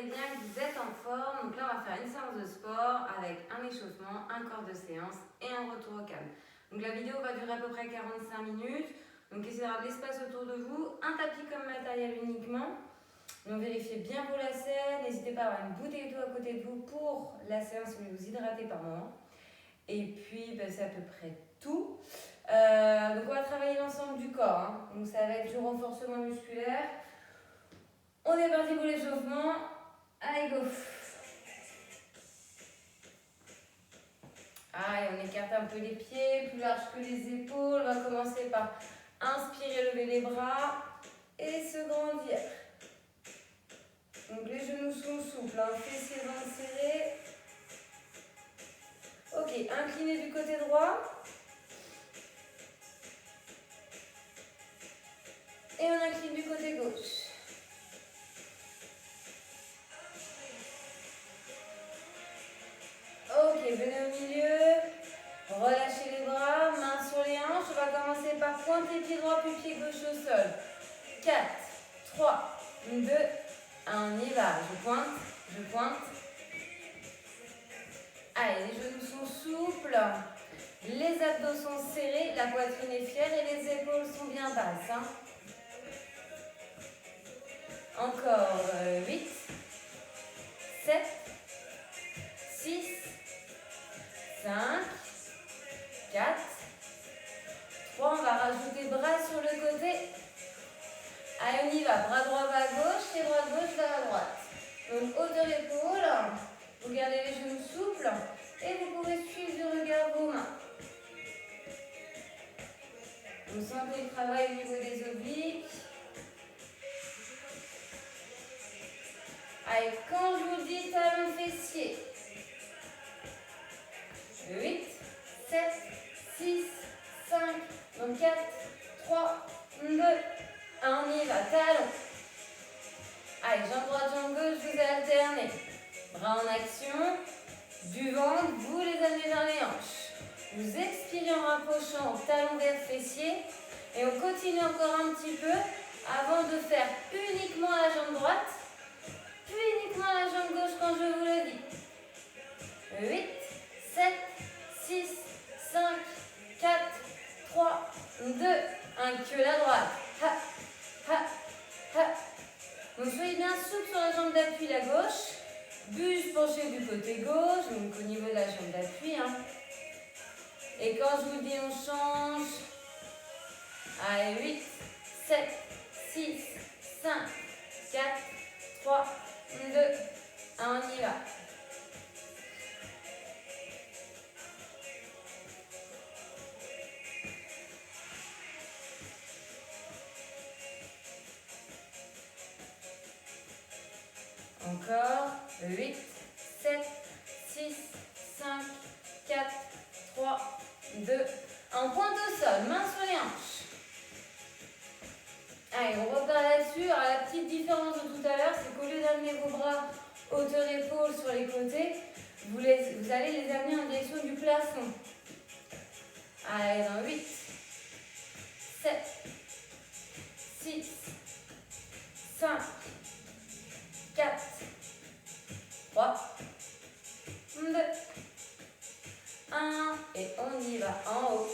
allez bien, que vous êtes en forme. Donc là, on va faire une séance de sport avec un échauffement, un corps de séance et un retour au calme. Donc la vidéo va durer à peu près 45 minutes. Donc essayez d'avoir de l'espace autour de vous, un tapis comme matériel uniquement. Donc vérifiez bien vos lacets, n'hésitez pas à avoir une bouteille d'eau à côté de vous pour la séance si vous voulez vous hydrater par moment. Et puis c'est à peu près tout. Donc on va travailler l'ensemble du corps, hein. Donc ça va être du renforcement musculaire. On est parti pour l'échauffement. Allez, go. Allez, on écarte un peu les pieds, plus large que les épaules. On va commencer par inspirer, lever les bras et se grandir. Donc les genoux sont souples, hein. Fessiers ventre serrés. Ok, incliné du côté droit. Et on incline du côté gauche. Ok, venez au milieu. Relâchez les bras, mains sur les hanches. On va commencer par pointer pied droit puis pied gauche au sol. 4, 3, 2, 1, on y va. Je pointe. Allez, les genoux sont souples. Les abdos sont serrés, la poitrine est fière et les épaules sont bien basses, hein. Encore 8, 7, 6, 5, 4, 3. On va rajouter bras sur le côté. Allez, on y va. Bras droit va à gauche et bras gauche va à droite. Donc, hauteur épaule. Vous gardez les genoux souples et vous pouvez suivre du regard vos mains. Vous sentez le travail au niveau des obliques. Allez, quand je vous dis talon fessier. 8, 7, 6, 5, donc 4, 3, 2, 1, on y va, talon. Allez, jambe droite, jambe gauche, vous alternez. Bras en action, du ventre, vous les amenez vers les hanches. Vous expirez en rapprochant talon vers fessier et on continue encore un petit peu avant de faire uniquement la jambe droite, puis uniquement la jambe gauche quand je vous le dis. 8, 7, 6, 5, 4, 3, 2, 1, que la droite. Ha, ha, ha. Donc soyez bien souple sur la jambe d'appui, la gauche. Buste penché du côté gauche, donc au niveau de la jambe d'appui, hein. Et quand je vous dis on change. Allez, 8, 7, 6, 5, 4, 3, 2, 1, on y va. Encore, 8, 7, 6, 5, 4, 3, 2, 1. Pointe au sol, main sur les hanches. Allez, on repart là-dessus. Alors la petite différence de tout à l'heure, c'est qu'au lieu d'amener vos bras hauteur épaule sur les côtés, vous allez les amener en direction du plafond. Allez, dans 8, 7, 6, 5, 4, 3, 2, 1, et on y va en haut.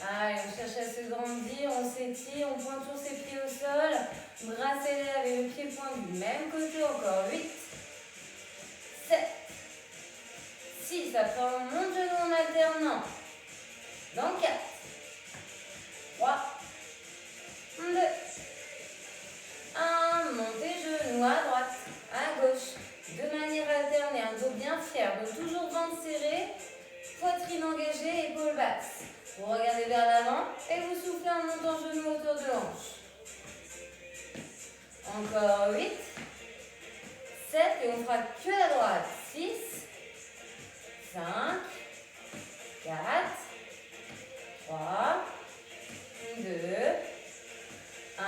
Allez, on cherche à se grandir, on s'étire, on pointe sur ses pieds au sol, bracelet avec le pied pointu, même côté encore. 8, 7, 6, après on monte genou en alternant. Dans 4, 3, 2, 1, montez genoux à droite, à gauche, de manière alternée, un dos bien fier, donc toujours ventre serré, poitrine engagée, épaules basses. Vous regardez vers l'avant et vous soufflez en montant genoux autour de hanche. Encore 8, 7, et on fera que la droite. 6, 5, 4, 3, 2, 1,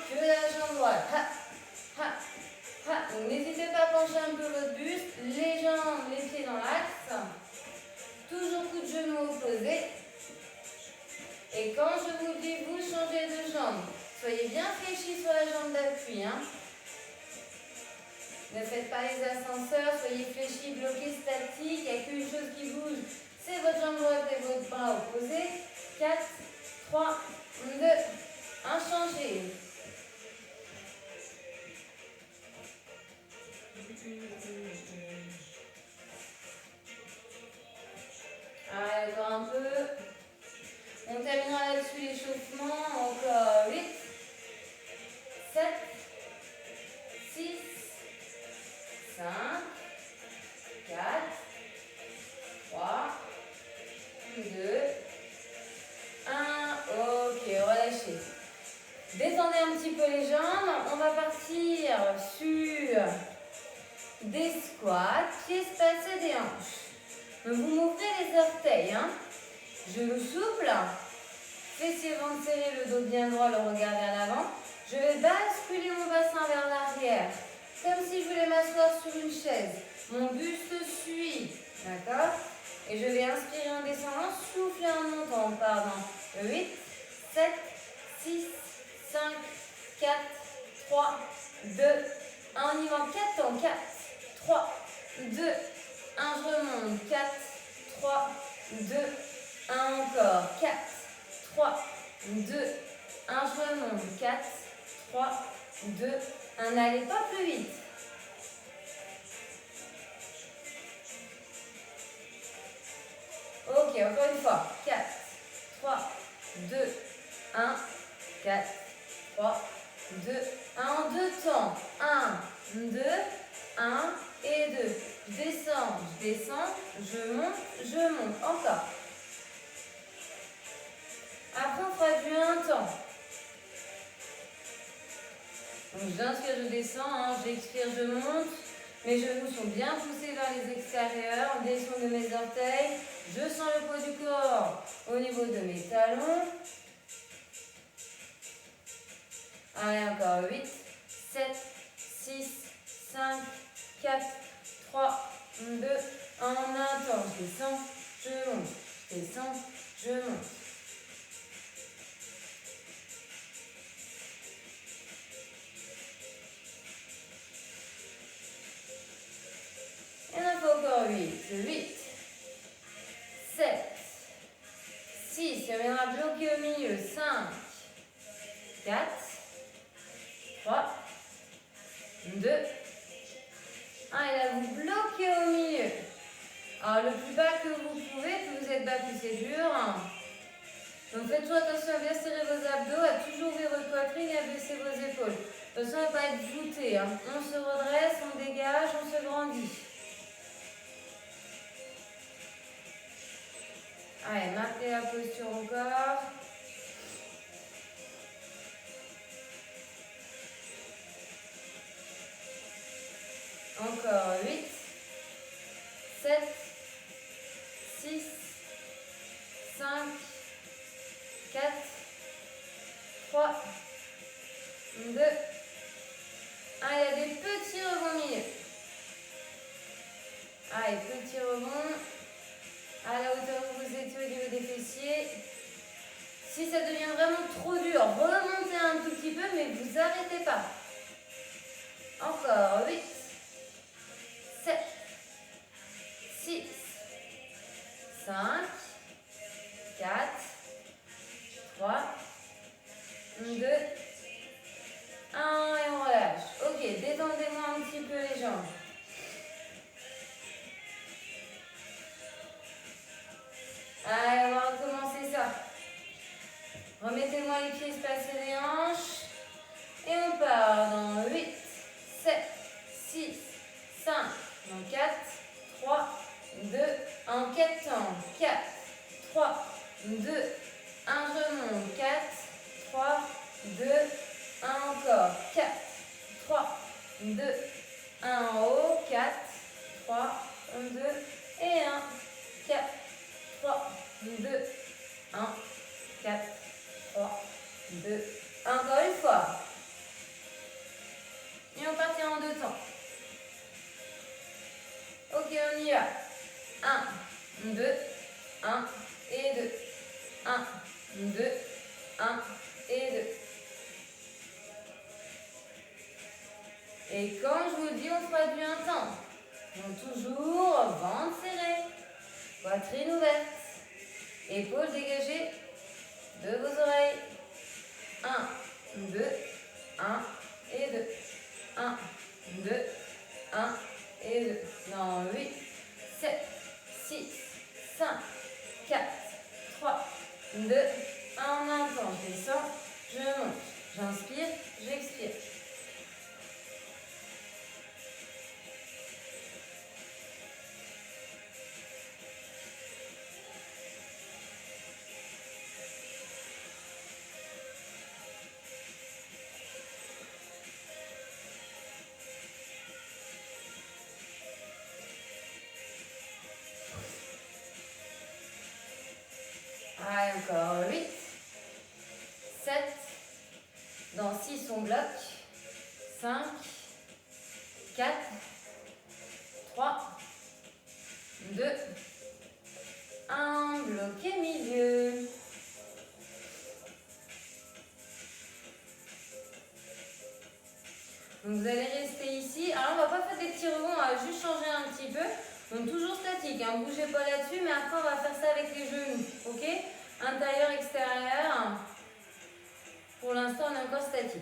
que la jambe droite. Ha, ha, ha. Donc n'hésitez pas à pencher un peu votre buste, les jambes, les pieds dans l'axe. Toujours coup de genou opposé. Et quand je vous dis, vous Soyez bien fléchis sur la jambe d'appui. Hein. Ne faites pas les ascenseurs, soyez fléchis, bloqués, statiques. Il n'y a qu'une chose qui bouge, c'est votre jambe droite et votre bras opposés. 4, 3, 2, 1, changez. Allez, encore un peu. On terminera là-dessus l'échauffement. Encore 8, 7, 6, 5, 4, 3, 2, 1. Ok, relâchez. Détendez un petit peu les jambes. On va partir sur des squats, pieds espacés des hanches. Donc vous m'ouvrez les orteils. Hein. Genou souple. Fessiers ventre serré, le dos bien droit, le regard vers l'avant. Je vais basculer mon bassin vers l'arrière. Comme si je voulais m'asseoir sur une chaise. Mon buste suit. D'accord? Et je vais inspirer en descendant, souffler en montant. Pardon. 8, 7, 6, 5, 4, 3, 2, 1. On y va en 4 temps. 4, 3, 2, 1. Je remonte. 4, 3, 2, 1. Encore. 4, 3, 2, 1. Je remonte. 4, 3, 2, 1. N'allez pas plus vite. Ok, encore une fois. 4, 3, 2, 1. 4, 3, 2, 1. En deux temps. 1, 2, 1 et 2. Je descends, je monte. Encore. Après, on fera du 1 temps. Donc, j'inspire, je descends. Hein, j'expire, je monte. Mes genoux sont bien poussés vers les extérieurs. Descends de mes orteils. Je sens le poids du corps au niveau de mes talons. Allez, encore 8, 7, 6, 5, 4, 3, 2, 1. En un temps, je descends, je monte. Je descends, je monte. Il en faut encore 8, 7, 6, il reviendra bloquer au milieu, 5, 4, 3, 2, 1, et là vous bloquez au milieu. Alors le plus bas que vous pouvez, plus vous êtes bas, plus c'est dur. Donc faites toujours attention à bien serrer vos abdos, à toujours ouvrir votre poitrine et à baisser vos épaules. Attention à ne pas être voûté. Hein. On se redresse, on dégage, on se grandit. Allez, maintenez la posture encore. Encore 8, 7, 6, 5, 4, 3, 2, 1. Il y a des petits rebonds milieu. Allez, petit rebond. À la hauteur où vous étiez au niveau des fessiers. Si ça devient vraiment trop dur, remontez un tout petit peu, mais vous n'arrêtez pas. Encore 8, 7, 6, 5, 4, 3, 2, 1 et on relâche. Ok, détendez-moi un petit peu les jambes. Allez, on va recommencer ça. Remettez-moi les pieds espacés des hanches. Et on part dans 8, 7, 6, 5, dans 4, 3, 2, en 4 temps. 4, 3, 2, 1, je remonte. 4, 3, 2, 1 encore. 4, 3, 2, 1 en haut. 4, 3, 2 et 1. 4, 3, 2, 1, 4, 3, 2, encore une fois. Et on partira en deux temps. Ok, on y va. 1, 2, 1 et 2. 1, 2, 1 et 2. Et quand je vous dis, on fera du un temps. Donc toujours ventre serré, poitrine ouverte, épaules dégagées de vos oreilles. 1, 2, 1 et 2. 1, 2, 1 et 2. Dans 8, 7, 6, 5, 4, 3, 2, 1. En un temps, je descends, je monte. J'inspire, j'expire. Allez, encore 8, 7, dans 6 on bloque, 5, 4, 3, 2, 1, bloqué milieu. Donc vous allez rester ici. Alors on va pas faire des petits rebonds, on va juste changer un petit peu. Donc toujours statique, hein, bougez pas là-dessus, mais après on va faire ça avec les genoux, ok? Intérieur, extérieur. Pour l'instant on est encore statique.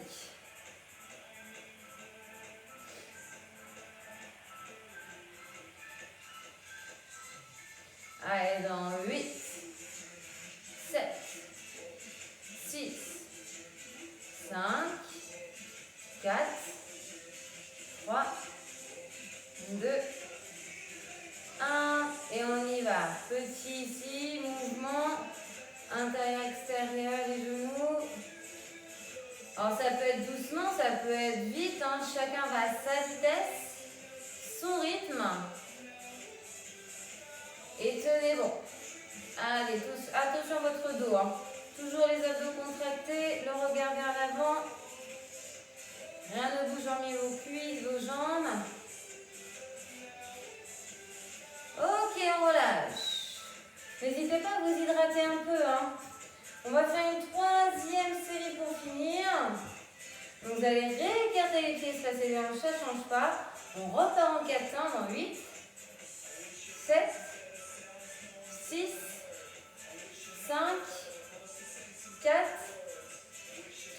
Allez, dans 8, 7, 6, 5, 4, 3, 2, 1. Et on y va. Petit ici, mouvement. Intérieur, extérieur, les genoux. Alors ça peut être doucement, ça peut être vite. Hein. Chacun va à sa vitesse, son rythme. Et tenez bon. Allez, attention à votre dos. Hein. Toujours les abdos contractés, le regard vers l'avant. Rien ne bouge hormis vos cuisses, vos jambes. Ok, on relâche. N'hésitez pas à vous hydrater un peu. Hein. On va faire une troisième série pour finir. Donc vous allez réécarter les pieds, se passer les hanches, ça ne change pas. On repart en 4 temps dans 8, 7, 6, 5, 4,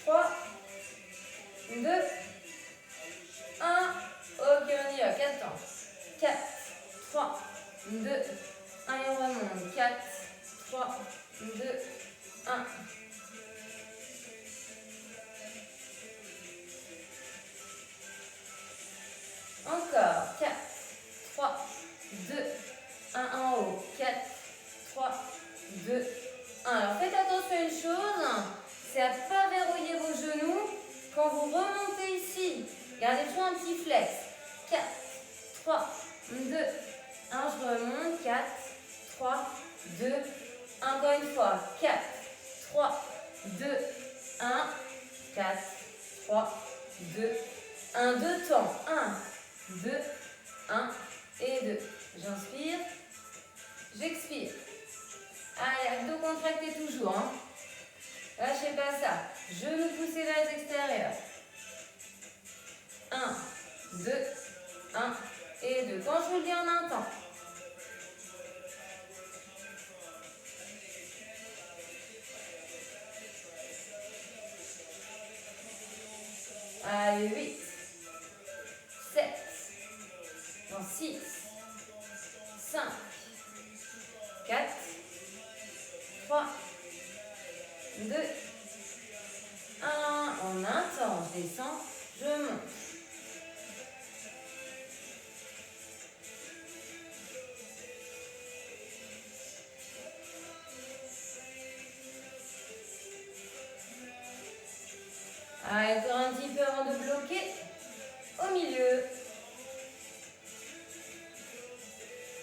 3, 2, 1. Ok, on y va. 4 temps. 4, 3, 2, 1. Et on remonte. 4, 3, 2, 1. Encore. 4, 3, 2, 1 en haut. 4, 3, 2, 1. Alors faites attention à une chose, c'est à ne pas verrouiller vos genoux quand vous remontez ici. Gardez toujours un petit flex. 4, 3, 2, 1. Je remonte. 4, 3, 2, 1. Encore une fois. 4, 3, 2, 1. 4, 3, 2, 1. 2 temps. 1, 2, 1 et 2. J'inspire. J'expire. Allez, abdos contractés toujours. Hein. Lâchez pas ça. Genoux poussés vers l'extérieur. 1, 2, 1 et 2. Quand je vous le dis en un temps. Allez, 8, 7, non, 6, 5, 4, 3, 2, 1. En un temps, je descends, je monte. Allez, encore un petit peu avant de bloquer au milieu.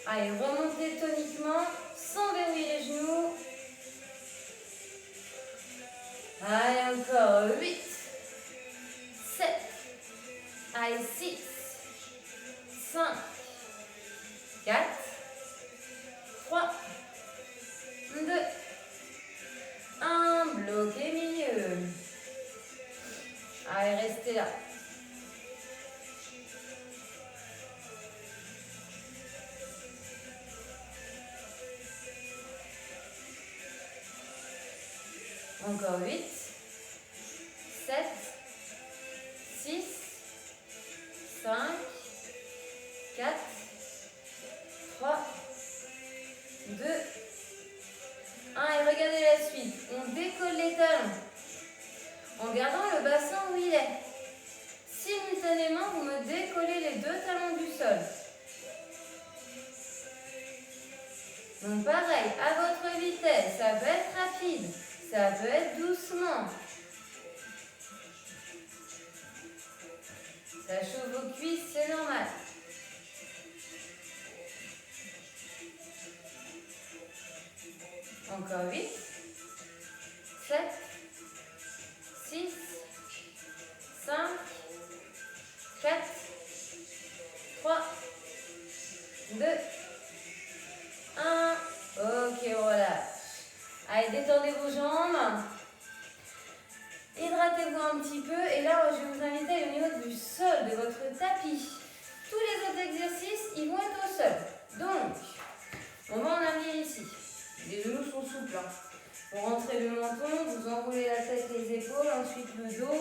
Allez, remontez toniquement sans verrouiller les genoux. Allez, encore 8, 7, allez, 6, 5, 4, 3, 2, 1. Bloquez milieu. Allez, restez là. Encore 8, 7, 6, 5, 4, 3, 2, 1. Et regardez la suite. On décolle les talons en gardant le bassin où il est. Simultanément, vous me décollez les deux talons du sol. Donc pareil, à votre vitesse, ça peut être rapide, ça peut être doucement. Ça chauffe vos cuisses, c'est normal. Encore 8, 7, 6, 5, 4, 3, 2, 1. Ok, relâche. Allez, détendez vos jambes. Hydratez-vous un petit peu. Et là, je vais vous inviter au niveau du sol de votre tapis. Tous les autres exercices, ils vont être au sol. Donc, on va en arriver ici. Les genoux sont souples. Vous rentrez le menton, vous enroulez la tête, les épaules, ensuite le dos.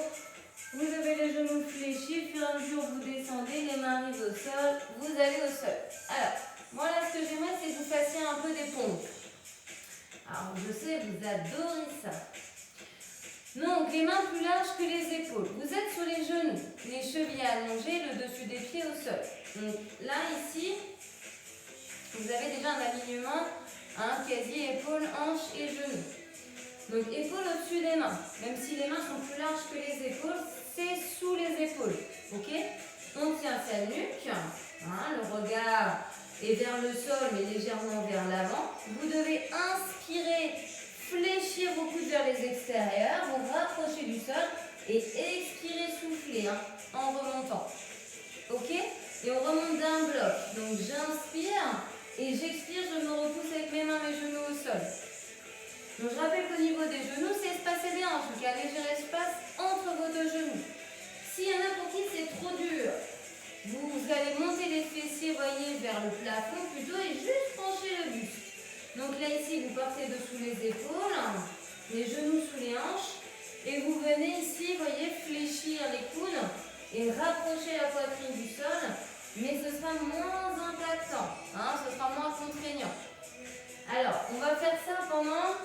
Vous avez les genoux fléchis, au fur et à mesure vous descendez, les mains arrivent au sol, vous allez au sol. Alors, moi là ce que j'aimerais c'est que vous fassiez un peu des pompes. Alors je sais, vous adorez ça. Donc les mains plus larges que les épaules. Vous êtes sur les genoux, les chevilles allongées, le dessus des pieds au sol. Donc là ici, vous avez déjà un alignement, quasi épaules, hanches et genoux. Donc épaules au-dessus des mains, même si les mains sont plus larges que les épaules, c'est sous les épaules, ok? On tient sa nuque, le regard est vers le sol mais légèrement vers l'avant. Vous devez inspirer, fléchir vos coudes vers les extérieurs, vous rapprocher du sol et expirer, souffler en remontant, ok? Et on remonte d'un bloc, donc j'inspire et j'expire, je me repousse avec mes mains, mes genoux au sol. Donc je rappelle qu'au niveau des genoux, c'est espacer les hanches, donc il y a un léger espace entre vos deux genoux. S'il y en a pour qui c'est trop dur, vous allez monter les fessiers, voyez, vers le plafond plutôt et juste pencher le buste. Donc là ici, vous partez dessous les épaules, les genoux sous les hanches et vous venez ici, voyez, fléchir les coudes et rapprocher la poitrine du sol, mais ce sera moins impactant, ce sera moins contraignant. Alors, on va faire ça pendant...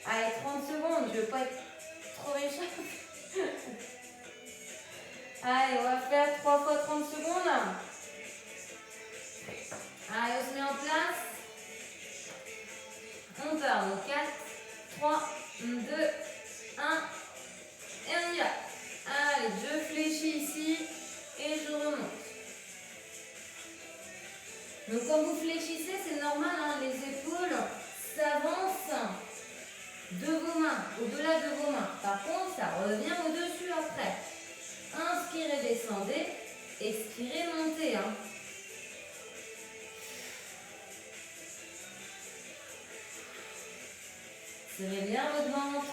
Allez, 30 secondes, je ne veux pas être trop méchante. Allez, on va faire 3 fois 30 secondes. Allez, on se met en place. On part. Donc 4, 3, 2, 1. Et on y va. Allez, je fléchis ici et je remonte. Donc quand vous fléchissez, c'est normal, les épaules s'avancent de vos mains, au-delà de vos mains. Par contre, ça revient au-dessus après. Inspirez, descendez. Expirez, montez. Serrez bien votre ventre.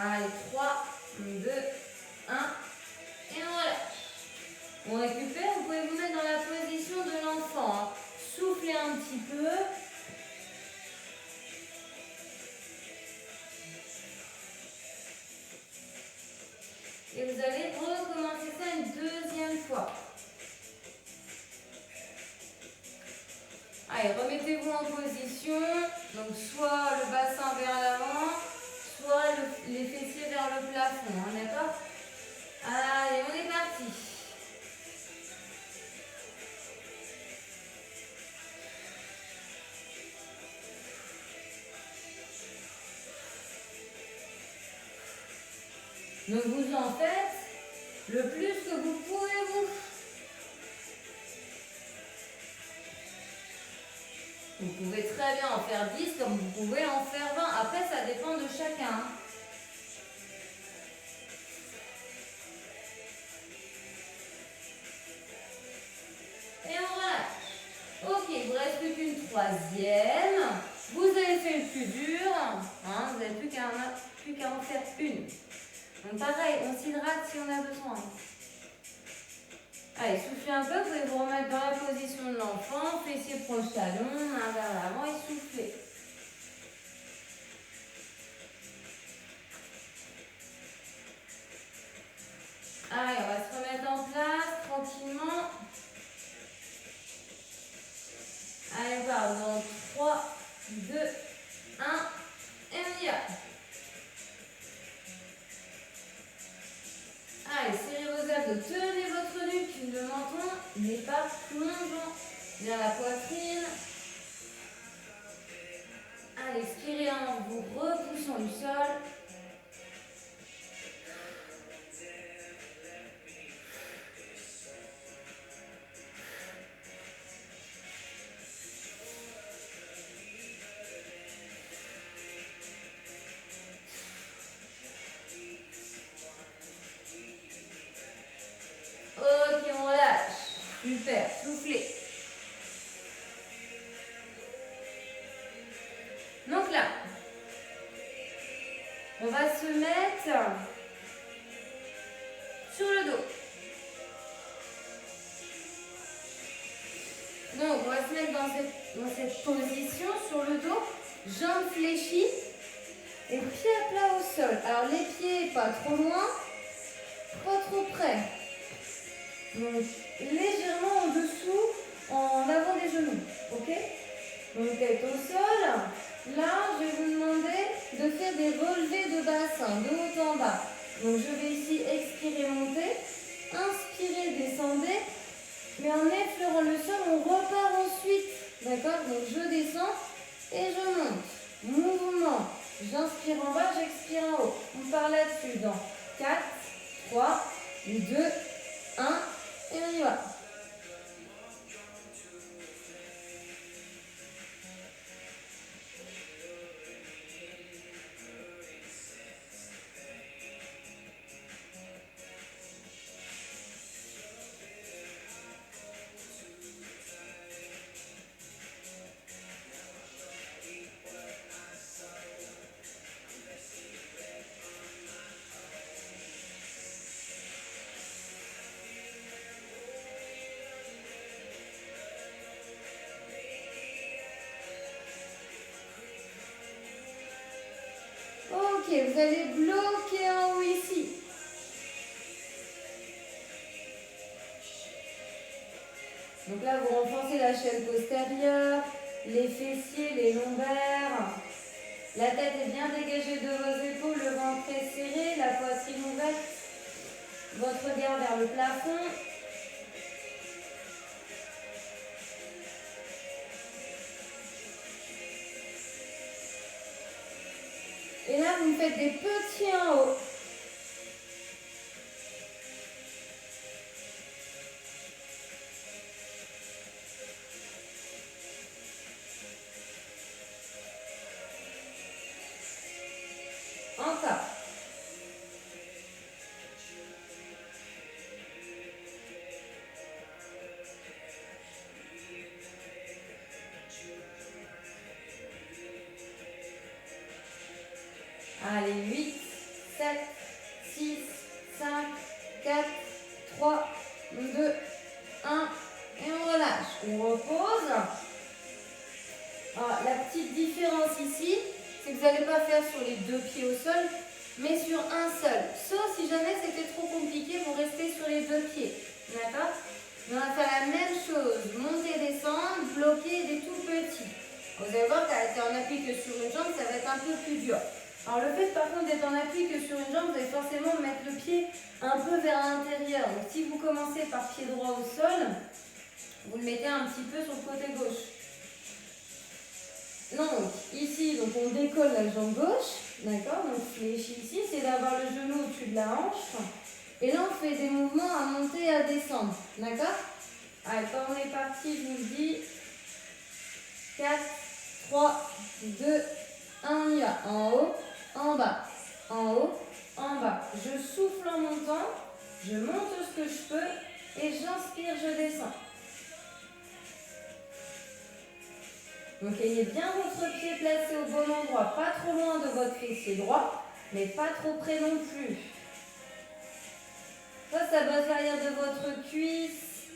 Allez, 3, 2, 1. Et voilà. On récupère, vous pouvez vous mettre dans la position de l'enfant. Soufflez un petit peu. Et vous allez recommencer ça une deuxième fois. Allez, remettez-vous en position. Donc soit le bassin vers l'avant, soit les fessiers vers le plafond. D'accord? Allez, on est parti. Donc vous en faites le plus que vous pouvez vous. Vous pouvez très bien en faire 10 comme vous pouvez en faire 20. Après, ça dépend de chacun. Et on relâche. Ok, il vous reste plus qu'une troisième. Vous avez fait le plus dur. Vous n'avez plus qu'à en faire une. Donc pareil, on s'hydrate si on a besoin. Allez, soufflez un peu, vous pouvez vous remettre dans la position de l'enfant, fessiers proches talons, main vers l'avant et soufflez. part dans 3, 2, 1. Et on y va. Allez, serrez vos abdos, tenez votre nuque, le menton n'est pas plongeant vers la poitrine. Allez, expirez en vous repoussant du sol. Ok, on relâche. Super, soufflez. Donc là, on va se mettre sur le dos. Donc, on va se mettre dans cette position sur le dos, jambes fléchies et pieds à plat au sol. Alors, les pieds pas trop loin, pas trop près. Donc, légèrement en dessous, en avant des genoux. Ok? Donc, tête au sol. Là, je vais vous demander de faire des relevés de bassin, de haut en bas. Donc, je vais ici expirer, monter. Inspirez, descendez. Mais en effleurant le sol, on repart ensuite. D'accord? Donc, je descends et je monte. Mouvement. J'inspire en bas, j'expire en haut. On part là-dessus dans 4, 3, 2, 1. Et on y va. Ok, vous allez bloquer en haut ici. Donc là, vous renforcez la chaîne postérieure, les fessiers, les lombaires. La tête est bien dégagée de vos épaules, le ventre est serré, la poitrine ouverte. Votre regard vers le plafond. Et là, vous me faites des petits en haut. Encore. Allez, 8, 7, 6, 5, 4, 3, 2, 1. Et on relâche. On repose. Alors, la petite différence ici, c'est que vous n'allez pas faire sur les deux pieds au sol, mais sur un seul. Sauf si jamais c'était trop compliqué, vous restez sur les deux pieds. D'accord? On va faire la même chose. Monter, descendre, bloquer des tout petits. Vous allez voir qu'être en appui que sur une jambe, ça va être un peu plus dur. Alors le fait par contre d'être en appui que sur une jambe, vous allez forcément mettre le pied un peu vers l'intérieur. Donc si vous commencez par pied droit au sol, vous le mettez un petit peu sur le côté gauche. Donc ici, donc on décolle la jambe gauche, d'accord? Donc fléchi ici, c'est d'avoir le genou au-dessus de la hanche. Et là on fait des mouvements à monter et à descendre, d'accord? Allez, quand on est parti, je vous dis 4, 3, 2, 1, on y va. En haut, en bas, en haut, en bas. Je souffle en montant, je monte ce que je peux et j'inspire, je descends. Donc ayez bien votre pied placé au bon endroit, pas trop loin de votre fessier droit, mais pas trop près non plus. Ça base l'arrière de votre cuisse,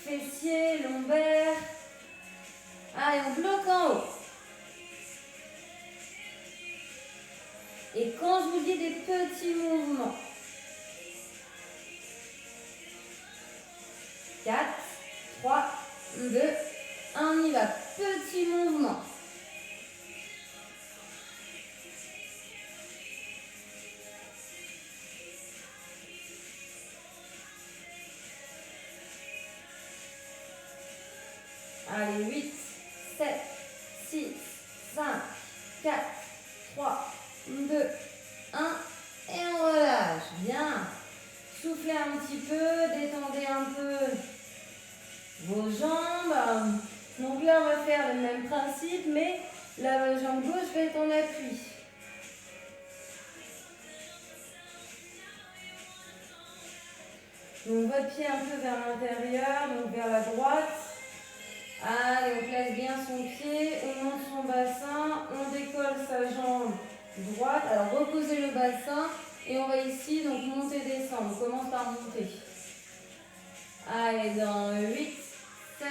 fessier, lombaire. Allez, on bloque en haut. Et quand je vous dis des petits mouvements, 4, 3, 2, 1, on y va. voilà, petit mouvement. Allez, 8, 7, 6, 5, 4, 3, 2, 1. Et on relâche. Bien. Soufflez un petit peu, détendez un peu vos jambes. Donc là, on va faire le même principe, mais la jambe gauche va être en appui. Donc votre pied un peu vers l'intérieur, donc vers la droite. Allez, on place bien son pied, on monte son bassin, on décolle sa jambe droite. Alors reposez le bassin et on va ici donc monter, descendre. On commence par monter. Allez, dans 8, 7,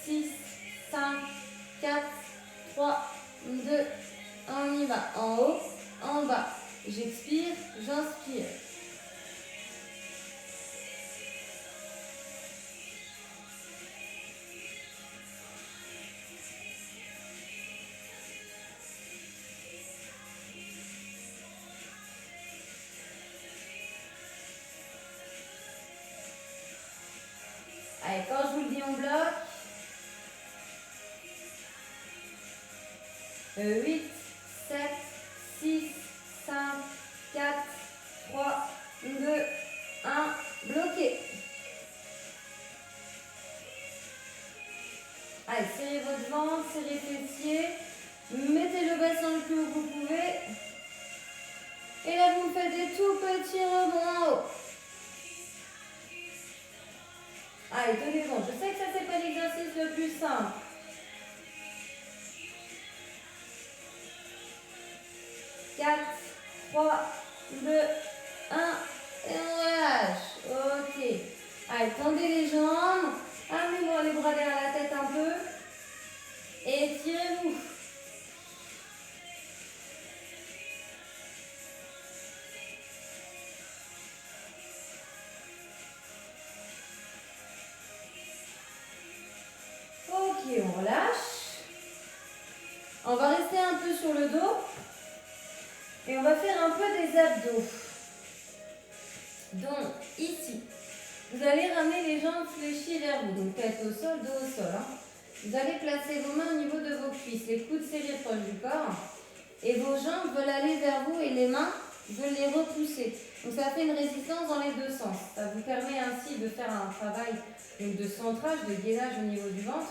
6, 5, 4, 3, 2, 1, on y va. En haut, en bas. J'expire, j'inspire. Allez, quand je vous le dis, on bloque. 8, 7, 6, 5, 4, 3, 2, 1, bloqué. Allez, serrez votre ventre, serrez les fessiers. Mettez le bassin le plus haut que vous pouvez. Et là, vous faites des tout petits rebonds en haut. Allez, tenez bon. Je sais que ça, c'est pas l'exercice le plus simple. Quatre, 3, 2, 1. Et on relâche. Ok. Allez, tendez les jambes. Amenez les bras derrière la tête un peu. Et étirez-vous. Ok, on relâche. On va rester un peu sur le dos. Et on va faire un peu des abdos. Donc, ici, vous allez ramener les jambes fléchies vers vous. Donc, tête au sol, dos au sol. Vous allez placer vos mains au niveau de vos cuisses, les coudes serrés proches du corps. Et vos jambes veulent aller vers vous et les mains veulent les repousser. Donc, ça fait une résistance dans les deux sens. Ça vous permet ainsi de faire un travail donc, de centrage, de gainage au niveau du ventre.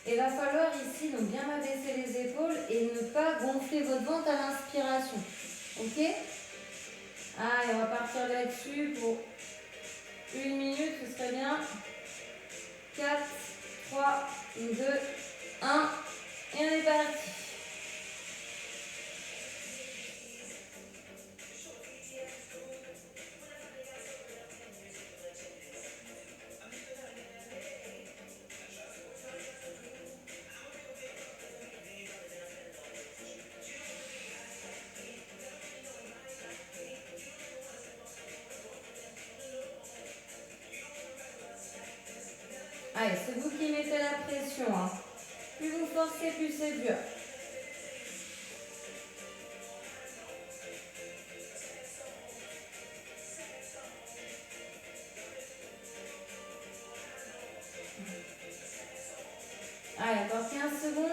Et il va falloir ici donc bien abaisser les épaules et ne pas gonfler votre ventre à l'inspiration. Ok? Allez, on va partir là-dessus pour 1 minute, ce serait bien. 4, 3, 2, 1. Et on est parti. Allez, c'est vous qui mettez la pression. Plus vous forcez, plus c'est dur. Allez, encore 15 secondes.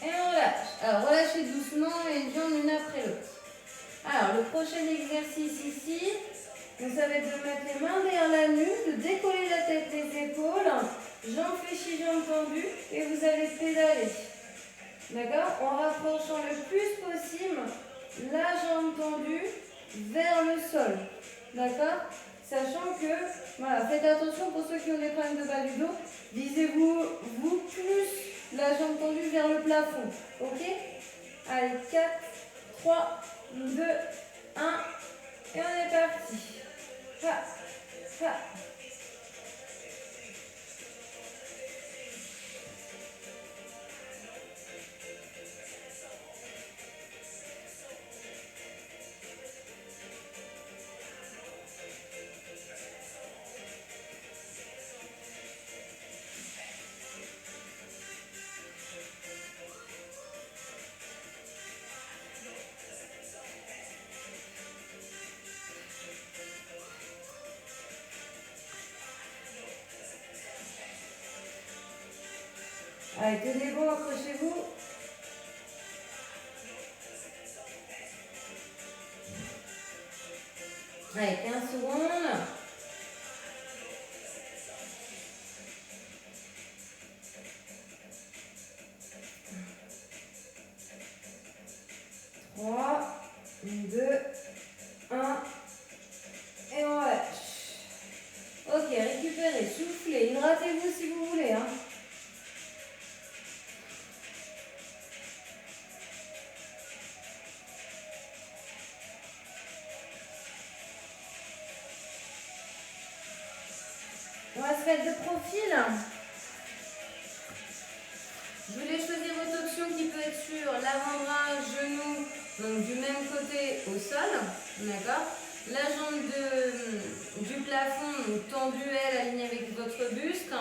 Et on relâche. Alors, relâchez doucement les jambes l'une après l'autre. Alors, le prochain exercice ici, donc ça va être de mettre les mains derrière la nuque, de décoller la tête, les épaules, jambes fléchies, jambes tendues, et vous allez pédaler. D'accord? En rapprochant le plus possible la jambe tendue vers le sol. D'accord? Sachant que, voilà, faites attention pour ceux qui ont des problèmes de bas du dos, visez-vous, vous, plus la jambe tendue vers le plafond. Ok? Allez, 4, 3, 2, 1, et on est parti. Ha, ha. Allez, tenez bon, accrochez-vous. Allez, 15 secondes. Trois, 2, 1. Et on relâche. Ok, récupérez, soufflez, hydratez-vous si vous voulez. Hein. On va se mettre de profil. Je voulais choisir votre option qui peut être sur l'avant-bras, genou, donc du même côté au sol, d'accord. La jambe du plafond, donc tendue, elle, alignée avec votre buste.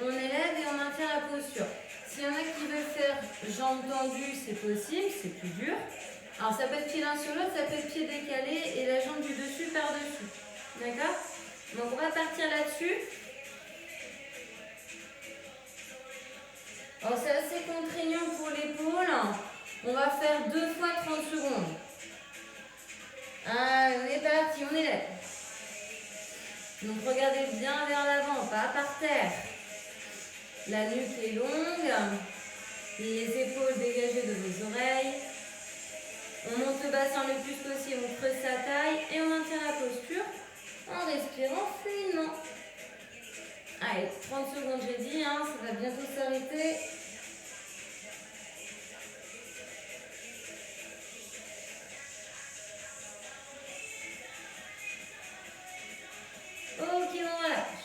On élève et on maintient la posture. S'il y en a qui veulent faire jambes tendues, c'est possible, c'est plus dur. Alors ça peut être pied l'un sur l'autre, ça peut être pied décalé et la jambe du dessus par-dessus, d'accord. Donc on va partir là-dessus. Alors c'est assez contraignant pour l'épaule. On va faire 2 fois 30 secondes. Allez, on est parti, on élève. Donc regardez bien vers l'avant, pas par terre. La nuque est longue. Les épaules dégagées de vos oreilles. On monte le bassin le plus possible, on creuse sa taille et on maintient la posture en respirant fluidement. Allez, 30 secondes j'ai dit, hein, ça va bientôt s'arrêter. Ok, on relâche.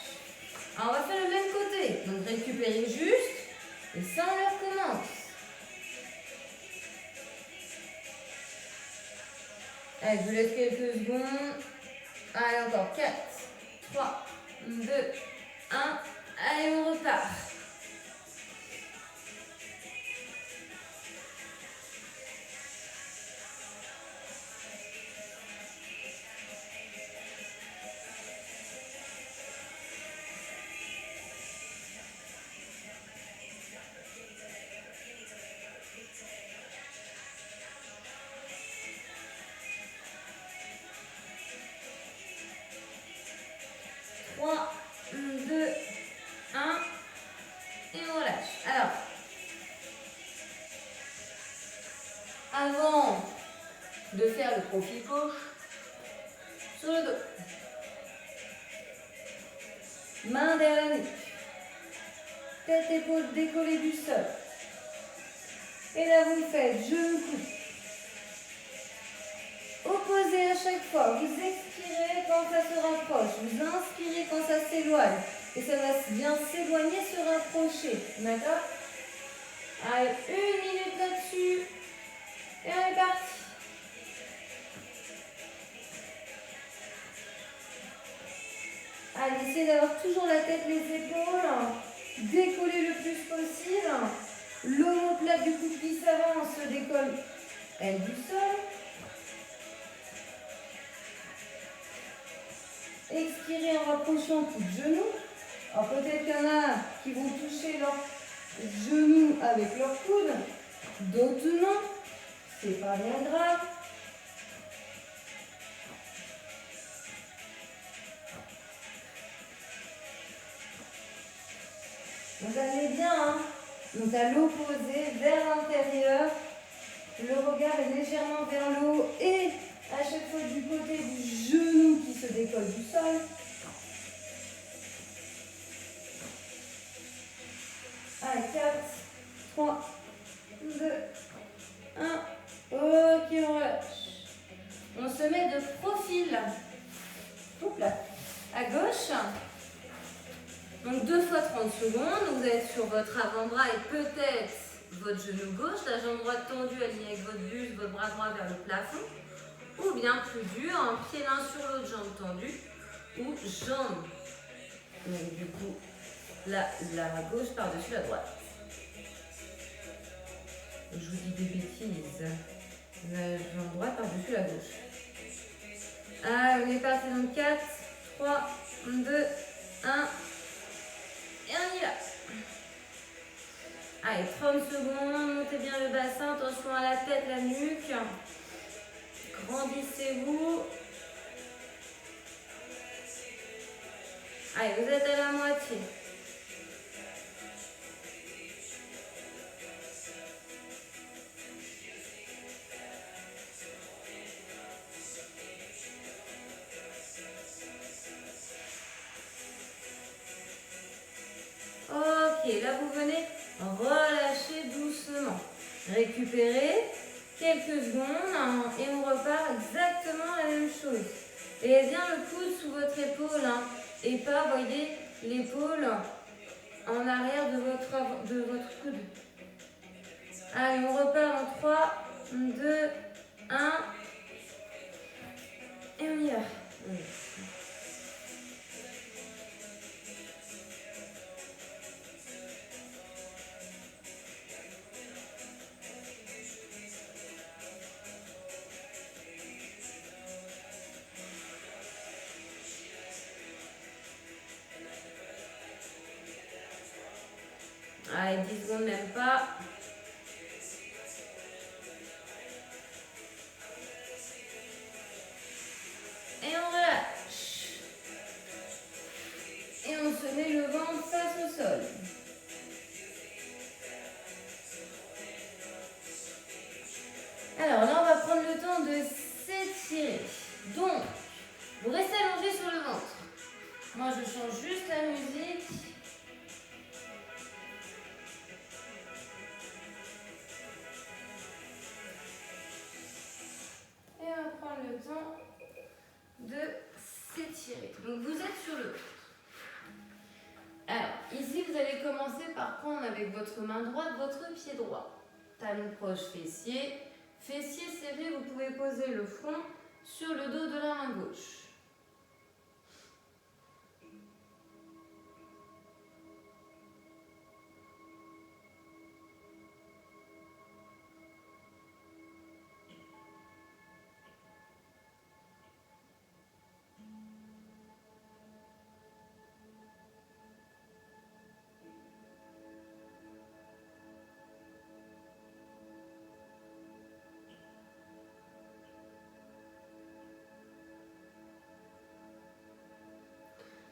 Alors on va faire le même côté. Donc récupérez juste et ça on le recommence. Allez, je vous laisse quelques secondes. Allez, encore 4, 3, 2, 1. Allez, on repart. Trois, 2, 1. Et on relâche. Alors, avant de faire le profil gauche, sur le dos. Main derrière la nuque. Tête, épaule décollée du sol. Et là, vous faites genou, coude. Opposez à chaque fois. Vous expirez quand ça se rapproche. Vous inspirez quand ça s'éloigne. Et ça va bien s'éloigner, se rapprocher. D'accord? Allez, 1 minute là-dessus. Et on est parti. Allez, essayez d'avoir toujours la tête, les épaules. Décoller le plus possible. L'omoplate du coude qui s'avance se décolle, elle, du sol. Expirez en rapprochant tout genou. Alors peut-être qu'il y en a qui vont toucher leur genou avec leur coude, d'autres non. C'est pas bien grave. Vous allez bien, hein? Donc à l'opposé, vers l'intérieur. Le regard est légèrement vers le haut et à chaque fois du côté du genou qui se décolle du sol. Allez, 4, 3, 2, 1. Ok, on relâche. On se met de profil. Hop là. À gauche. Donc 2 fois 30 secondes. Vous êtes sur votre avant-bras et peut-être votre genou gauche. La jambe droite tendue alignée avec votre buste, votre bras droit vers le plafond. Ou bien plus dur, un pied l'un sur l'autre, jambe tendue. Ou jambe. Donc du coup, la gauche par-dessus la droite. Je vous dis des bêtises. La jambe droite par-dessus la gauche. Ah, on est parti dans 4, 3, 2, 1. Et on y va. Allez, Allez, 30 secondes, montez bien le bassin, attention à la tête, la nuque. Grandissez-vous. Allez, vous êtes à la moitié. Ok, là vous venez relâcher doucement. Récupérez quelques secondes et on repart exactement la même chose. Et bien le coude sous votre épaule et pas, voyez, l'épaule en arrière de votre coude. Allez, on repart en 3, 2, 1 et on y va. Allez, 10 secondes, même pas. Et on relâche. Et on se met le ventre face au sol. Alors là, on va prendre le temps de s'étirer. Donc, vous restez allongé sur le ventre. Moi, je change juste la musique. Et on va prendre le temps de s'étirer. Donc, vous êtes sur le ventre. Alors, ici, vous allez commencer par prendre avec votre main droite votre pied droit. Talon proche, fessier. Fessier serré, vous pouvez poser le front sur le dos de la main gauche.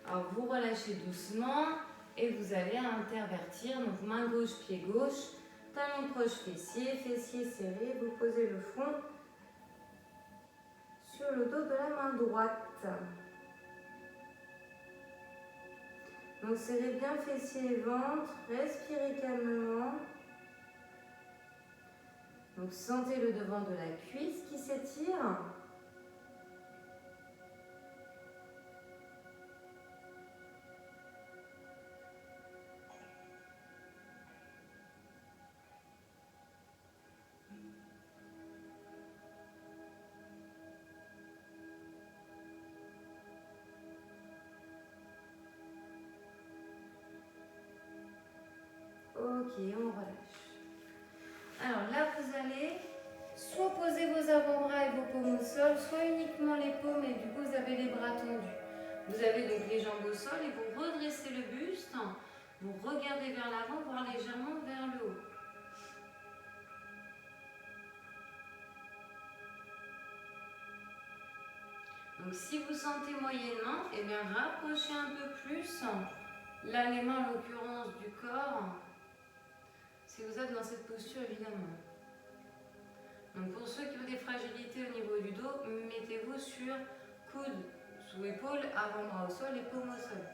Alors vous relâchez doucement et vous allez intervertir. Donc main gauche, pied gauche, talon proche, fessier, fessier serré. Vous posez le front sur le dos de la main droite. Donc serrez bien fessier et ventre, respirez calmement. Donc sentez le devant de la cuisse qui s'étire. Ok, on relâche. Alors là, vous allez soit poser vos avant-bras et vos paumes au sol, soit uniquement les paumes et du coup, vous avez les bras tendus. Vous avez donc les jambes au sol et vous redressez le buste. Vous regardez vers l'avant, voire légèrement vers le haut. Donc si vous sentez moyennement, eh bien rapprochez un peu plus. Là, les mains en l'occurrence du corps. Si vous êtes dans cette posture, évidemment. Donc pour ceux qui ont des fragilités au niveau du dos, mettez-vous sur coude sous épaule, avant-bras au sol et paume au sol.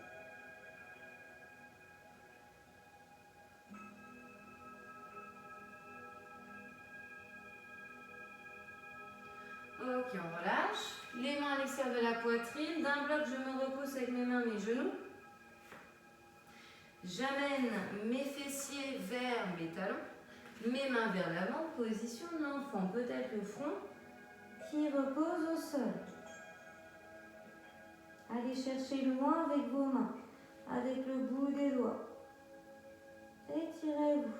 Ok, on relâche. Les mains à l'extérieur de la poitrine. D'un bloc, je me repousse avec mes mains, mes genoux. J'amène mes fessiers vers mes talons. Mes mains vers l'avant, position de l'enfant. Peut-être le front qui repose au sol. Allez chercher loin avec vos mains, avec le bout des doigts. Étirez-vous.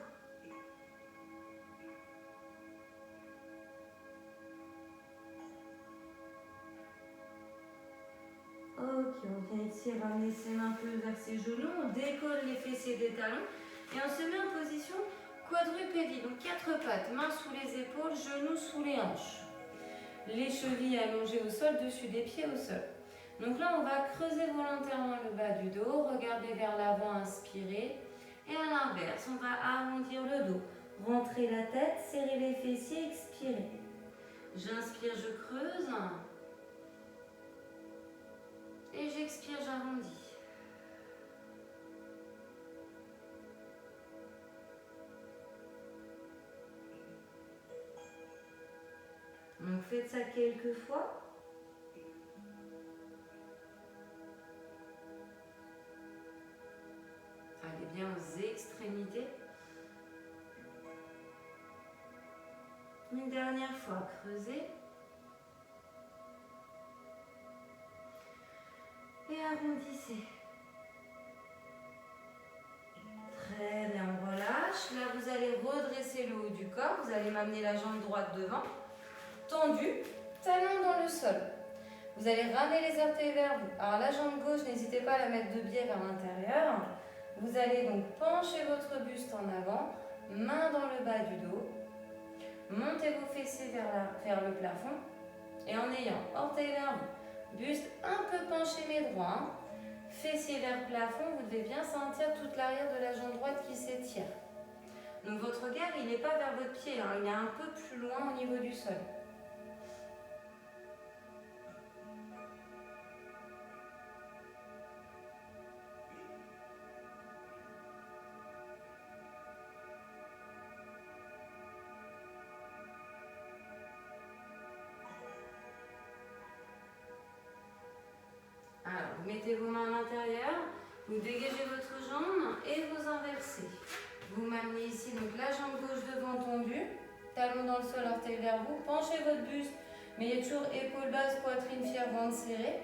Ok, on vient ici ramener ses mains un peu vers ses genoux. On décolle les fessiers des talons et on se met en position quadrupédie, donc 4 pattes, mains sous les épaules, genoux sous les hanches. Les chevilles allongées au sol, dessus des pieds au sol. Donc là, on va creuser volontairement le bas du dos, regarder vers l'avant, inspirer. Et à l'inverse, on va arrondir le dos. Rentrer la tête, serrer les fessiers, expirer. J'inspire, je creuse. Et j'expire, j'arrondis. Donc faites ça quelques fois. Allez bien aux extrémités. Une dernière fois, creusez. Et arrondissez. Très bien, on relâche. Là, vous allez redresser le haut du corps. Vous allez m'amener la jambe droite devant. Tendue, talon dans le sol. Vous allez ramener les orteils vers vous. Alors la jambe gauche, n'hésitez pas à la mettre de biais vers l'intérieur. Vous allez donc pencher votre buste en avant, main dans le bas du dos. Montez vos fessiers vers le plafond. Et en ayant orteils vers vous, buste un peu penché mais droit. Fessiers vers le plafond, vous devez bien sentir toute l'arrière de la jambe droite qui s'étire. Donc votre regard, il n'est pas vers votre pied, il est un peu plus loin au niveau du sol. Alors, vous mettez vos mains à l'intérieur, vous dégagez votre jambe et vous inversez. Vous m'amenez ici, donc la jambe gauche devant tendue, talon dans le sol, orteil vers vous, penchez votre buste, mais il y a toujours épaules basses, poitrine fière, ventre serré.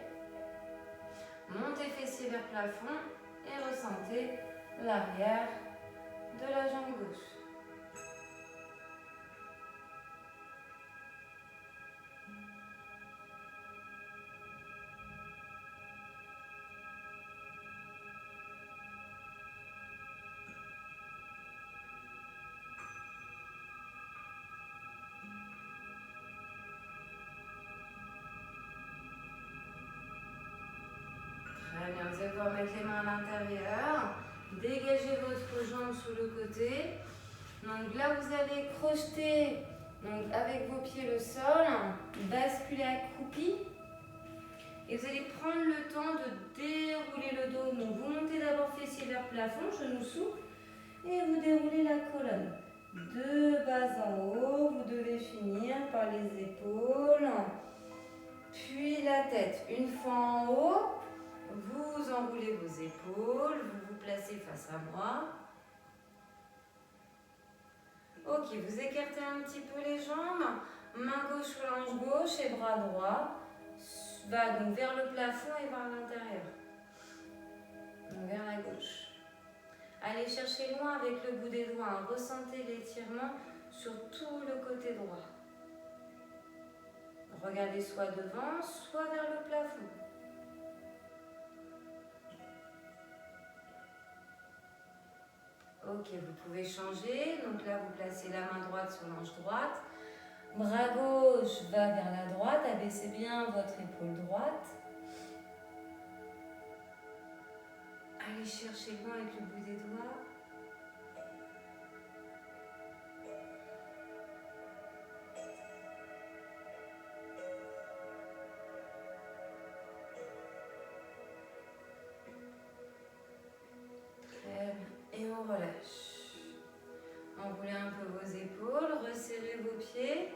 Montez fessiers vers le plafond et ressentez l'arrière de la jambe gauche. Très bien, vous allez pouvoir mettre les mains à l'intérieur, dégagez votre jambe sous le côté. Donc là, vous allez crocheter donc, avec vos pieds le sol, basculer accroupi. Et vous allez prendre le temps de dérouler le dos. Donc vous montez d'abord fessiers vers le plafond, genoux souples, et vous déroulez la colonne. De bas en haut, vous devez finir par les épaules, puis la tête. Une fois en haut, vous enroulez vos épaules, vous vous placez face à moi. Ok, vous écartez un petit peu les jambes, main gauche sur l'ange gauche et bras droit. Va donc vers le plafond et vers l'intérieur. Donc vers la gauche. Allez chercher loin avec le bout des doigts. Ressentez l'étirement sur tout le côté droit. Regardez soit devant, soit vers le plafond. Ok, vous pouvez changer. Donc là, vous placez la main droite sur l'ange droite. Bras gauche va vers la droite. Abaissez bien votre épaule droite. Allez chercher loin avec le bout des doigts. Très bien. Et on relâche. Enroulez un peu vos épaules, resserrez vos pieds.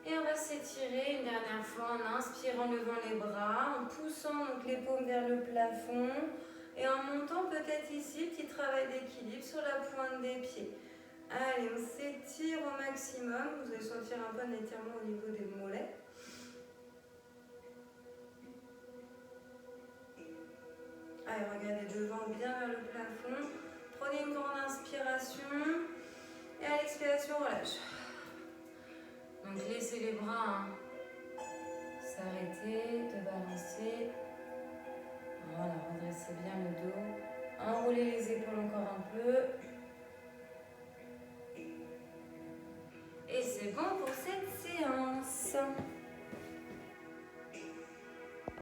Et on va s'étirer une dernière fois en inspirant, en levant les bras, en poussant donc les paumes vers le plafond et en montant peut-être ici, petit travail d'équilibre sur la pointe des pieds. Allez, on s'étire au maximum. Vous allez sentir un peu un étirement au niveau des mollets. Allez, regardez devant, bien vers le plafond. Prenez une grande inspiration et à l'expiration, relâche. Donc laissez les bras s'arrêter, de balancer. Voilà, redressez bien le dos. Enroulez les épaules encore un peu. c'est bon pour cette séance.